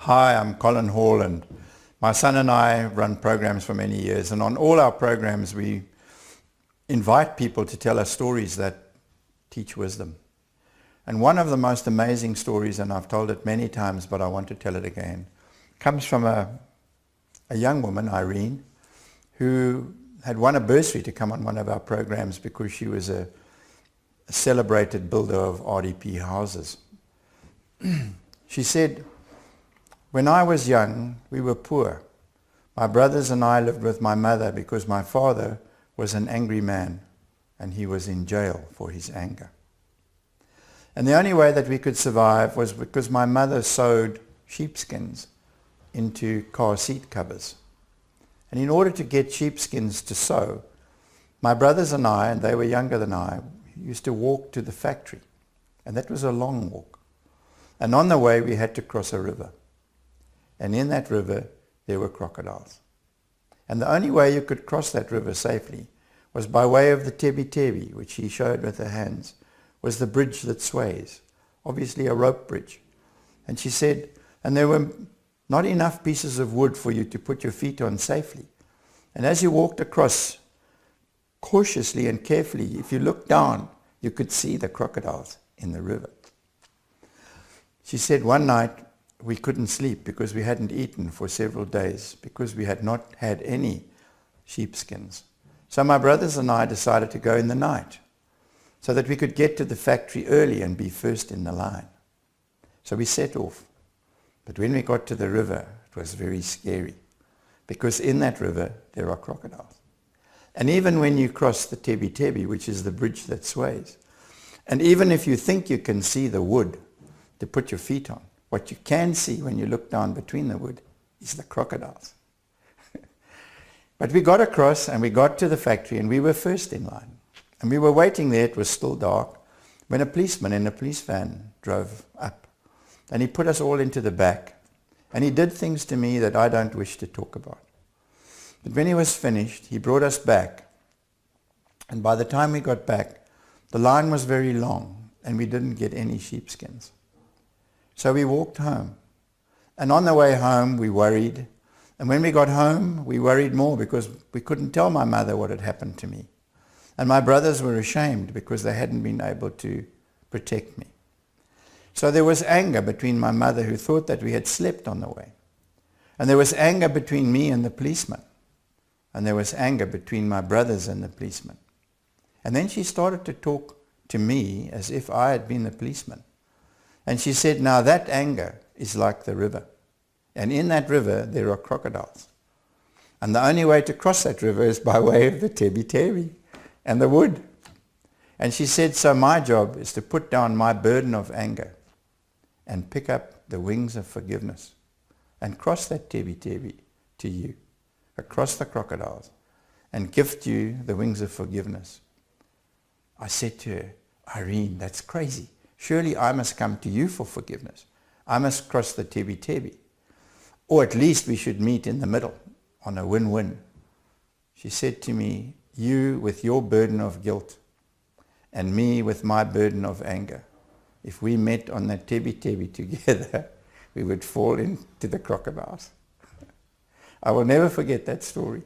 Hi, I'm Colin Hall, and my son and I run programs for many years, and on all our programs we invite people to tell us stories that teach wisdom. And one of the most amazing stories, and I've told it many times but I want to tell it again, comes from a young woman, Irene, who had won a bursary to come on one of our programs because she was a celebrated builder of RDP houses. She said, "When I was young, we were poor. My brothers and I lived with my mother because my father was an angry man and he was in jail for his anger. And the only way that we could survive was because my mother sewed sheepskins into car seat covers. And in order to get sheepskins to sew, my brothers and I, and they were younger than I, used to walk to the factory. And that was a long walk. And on the way we had to cross a river. And in that river there were crocodiles. And the only way you could cross that river safely was by way of the tebi, which he showed with her hands, was the bridge that sways, obviously a rope bridge. And she said, and there were not enough pieces of wood for you to put your feet on safely. And as you walked across cautiously and carefully, if you looked down, you could see the crocodiles in the river. She said one night we couldn't sleep because we hadn't eaten for several days because we had not had any sheepskins. So my brothers and I decided to go in the night so that we could get to the factory early and be first in the line. So we set off. But when we got to the river, it was very scary because in that river there are crocodiles. And even when you cross the tebi, which is the bridge that sways, and even if you think you can see the wood to put your feet on, what you can see when you look down between the wood is the crocodiles. But we got across and we got to the factory and we were first in line. And we were waiting there, it was still dark, when a policeman in a police van drove up. And he put us all into the back. And he did things to me that I don't wish to talk about. But when he was finished, he brought us back. And by the time we got back, the line was very long and we didn't get any sheepskins. So we walked home. And on the way home, we worried. And when we got home, we worried more because we couldn't tell my mother what had happened to me. And my brothers were ashamed because they hadn't been able to protect me. So there was anger between my mother, who thought that we had slept on the way. And there was anger between me and the policeman. And there was anger between my brothers and the policeman. And then she started to talk to me as if I had been the policeman. And she said, now that anger is like the river. And in that river there are crocodiles. And the only way to cross that river is by way of the tebi and the wood. And she said, so my job is to put down my burden of anger and pick up the wings of forgiveness and cross that tebi to you, across the crocodiles, and gift you the wings of forgiveness. I said to her, Irene, that's crazy. Surely I must come to you for forgiveness. I must cross the tebi. Or at least we should meet in the middle on a win-win. She said to me, you with your burden of guilt and me with my burden of anger. If we met on that tebi together, we would fall into the crocodiles. I will never forget that story.